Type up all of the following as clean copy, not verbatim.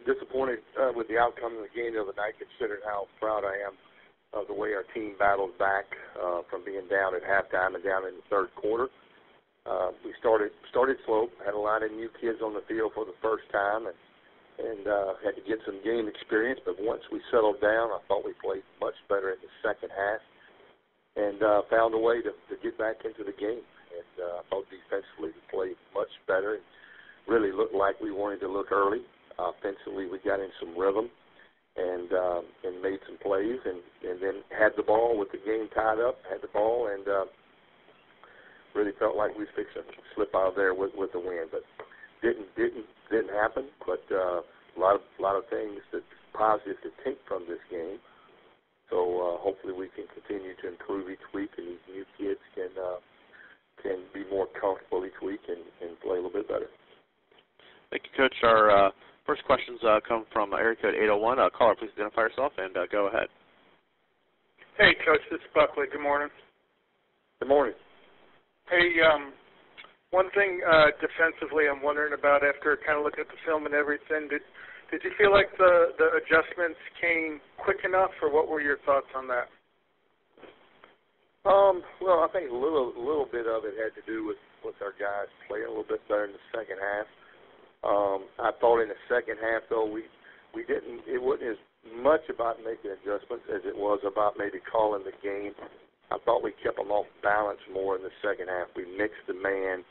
disappointed with the outcome of the game the other night, considering how proud I am of the way our team battled back from being down at halftime and down in the third quarter. We started slow, had a lot of new kids on the field for the first time, and had to get some game experience. But once we settled down, I thought we played much better in the second half and found a way to get back into the game. And I thought defensively we played much better and really looked like we wanted to look early. Offensively, we got in some rhythm and made some plays and then had the ball with the game tied up, had the ball, and really felt like we was fixing to slip out there with the win. But didn't happen. But a lot of things that's positive to take from this game. So hopefully we can continue to improve each week, and these new kids can be more comfortable each week and play a little bit better. Thank you, Coach. Our first questions come from area code 801. Caller, please identify yourself and go ahead. Hey, Coach, this is Buckley. Good morning. Good morning. Hey, one thing defensively I'm wondering about after kind of looking at the film and everything, did you feel like the adjustments came quick enough, or what were your thoughts on that? Well, I think a little bit of it had to do with our guys playing a little bit better in the second half. I thought in the second half, though, we didn't. It wasn't as much about making adjustments as it was about maybe calling the game. I thought we kept them off balance more in the second half. We mixed the man,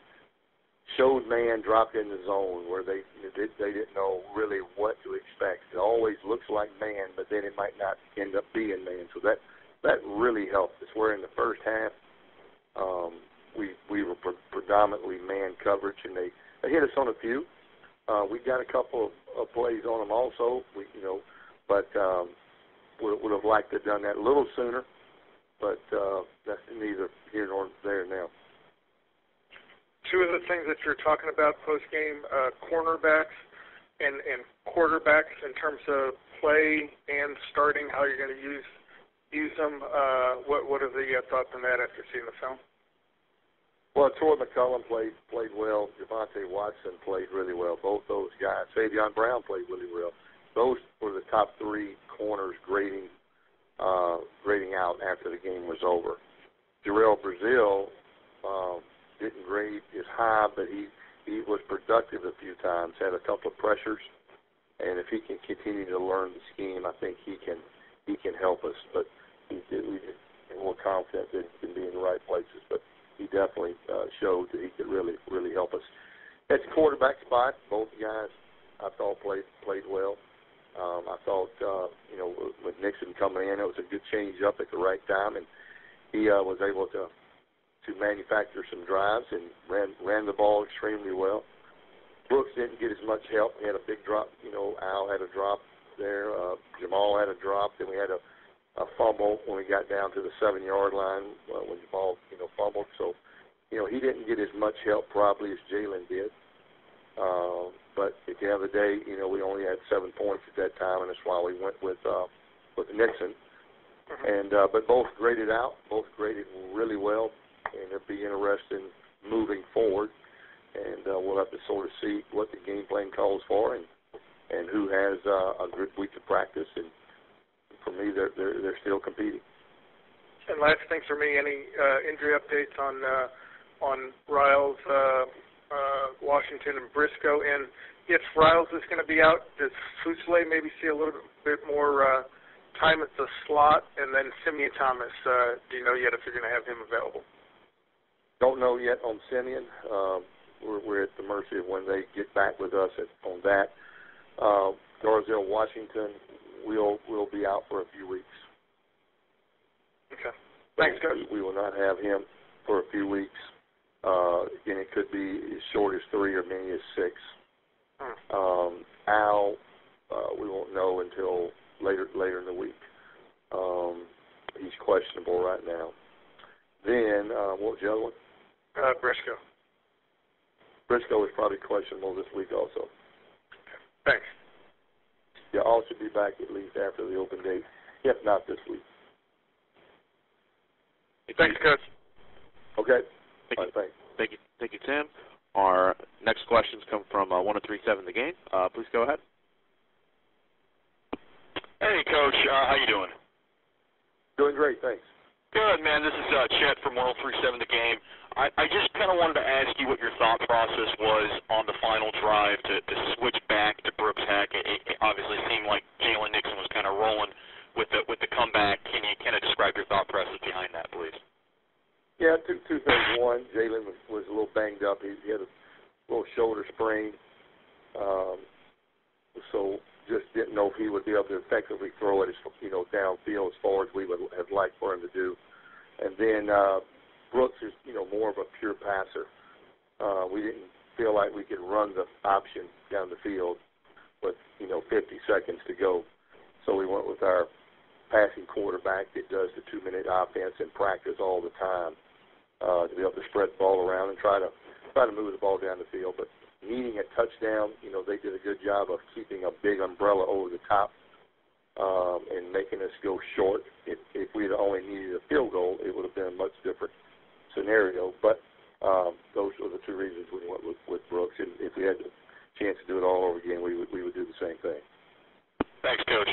showed man, dropped in the zone where they didn't know really what to expect. It always looks like man, but then it might not end up being man. So that really helped us. Where in the first half, we were predominantly man coverage, and they hit us on a few. We got a couple of plays on them also, but would have liked to have done that a little sooner. But that's neither here nor there now. Two of the things that you're talking about post-game, cornerbacks and quarterbacks in terms of play and starting, how you're going to use them. What are the thoughts on that after seeing the film? Well, Troy McCullum played well. Javonte Watson played really well. Both those guys. Savion Brown played really well. Those were the top three corners grading out after the game was over. Jarrell Brazil didn't grade as high, but he was productive a few times, had a couple of pressures, and if he can continue to learn the scheme, I think he can help us. But we're more confident that he can be in the right places. But he definitely showed that he could really, really help us. At the quarterback spot, both guys I thought played well. I thought, with Nixon coming in, it was a good change up at the right time, and he was able to manufacture some drives and ran the ball extremely well. Brooks didn't get as much help. He had a big drop. Al had a drop there. Jamal had a drop. Then we had a fumble when we got down to the 7-yard line when Jamal, fumbled. So, he didn't get as much help probably as Jalen did. But at the end of the day, we only had 7 points at that time, and that's why we went with Nixon. And but both graded out, both graded really well, and it'll be interesting moving forward. And we'll have to sort of see what the game plan calls for, and who has a good week of practice. And for me, they're still competing. And last thing for me, any injury updates on Riles, Washington, and Briscoe? And if Riles is going to be out, does Fusile maybe see a little bit more time at the slot? And then Simeon Thomas, do you know yet if you're going to have him available? Don't know yet on Simeon. We're at the mercy of when they get back with us on that. Garzell Washington will be out for a few weeks. Okay. Thanks, Coach. We will not have him for a few weeks. Again, it could be as short as 3 or many as 6. Al, we won't know until later in the week. He's questionable right now. Then, what was the other one? Briscoe. Briscoe is probably questionable this week also. Okay. Thanks. Yeah, all should be back at least after the open date, if not this week. Thanks, Coach. Okay. Thank you, Tim. Our next questions come from 1037 The Game. Please go ahead. Good, man. This is Chet from 103.7 The Game. I just kind of wanted to ask you what your thought process was on the final drive to switch back to Brooks Heck. It obviously seemed like Jalen Nixon was kind of rolling with the comeback. Can you kind of describe your thought process behind that, please? Yeah, two things. One, Jalen was a little banged up. He had a little shoulder sprain, so just didn't know if he would be able to effectively throw it, downfield as far as we would have liked for him to do. And then Brooks is, more of a pure passer. We didn't feel like we could run the option down the field with, 50 seconds to go. So we went with our passing quarterback that does the 2-minute offense in practice all the time to be able to spread the ball around and try to move the ball down the field. But needing a touchdown, they did a good job of keeping a big umbrella over the top and making us go short. If we had only needed a field goal, it would have been a much different scenario. But those were the two reasons we went with Brooks. And if we had the chance to do it all over again, we would do the same thing. Thanks, Coach.